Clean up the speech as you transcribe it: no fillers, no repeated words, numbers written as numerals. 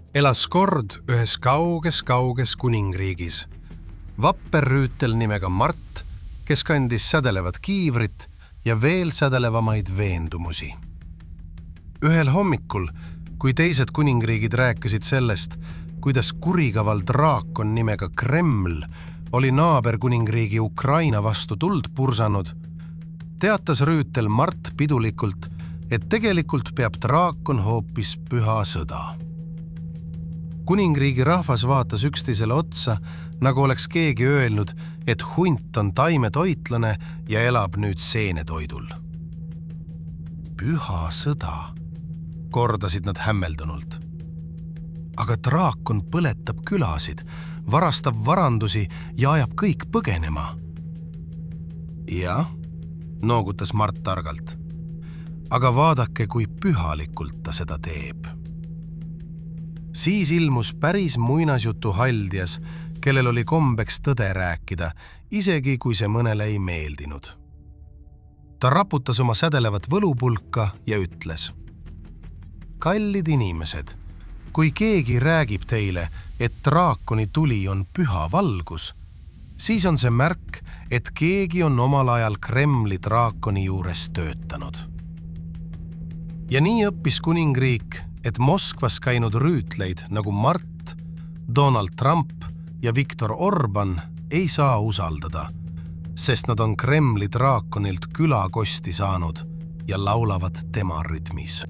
Elas kord ühes kauges kuningriigis. Vapper rüütel nimega Mart, kes kandis sädelevat kiivrit ja veel sädelevamaid veendumusi. Ühel hommikul, kui teised kuningriigid rääkisid sellest, kuidas kurikaval draakon nimega Kreml oli naaberkuningriigi Ukraina vastu tuld pursanud, teatas rüütel Mart pidulikult, et tegelikult peab draakon hoopis püha sõda. Kuningriigi rahvas vaatas üksteisele otsa, nagu oleks keegi öelnud, et hunt on taimetoitlane ja elab nüüd seenetoidul. Püha sõda, kordasid nad hämmeldunult. Aga draakon põletab külasid, varastab varandusi ja ajab kõik põgenema. Jah, noogutas Mart targalt. Aga vaadake, kui pühalikult ta seda teeb. Siis ilmus päris muinasjutu haldjas, kellel oli kombeks tõde rääkida, isegi kui see mõnele ei meeldinud. Ta raputas oma sädelevat võlupulka ja ütles: Kallid inimesed, kui keegi räägib teile, et draakoni tuli on püha valgus, siis on see märk, et keegi on omal ajal Kremli draakoni juures töötanud. Ja nii õppis kuningriik, et Moskvas käinud rüütleid nagu Mart, Donald Trump ja Viktor Orban ei saa usaldada, sest nad on Kremli draakonilt külakosti saanud ja laulavad tema rütmis.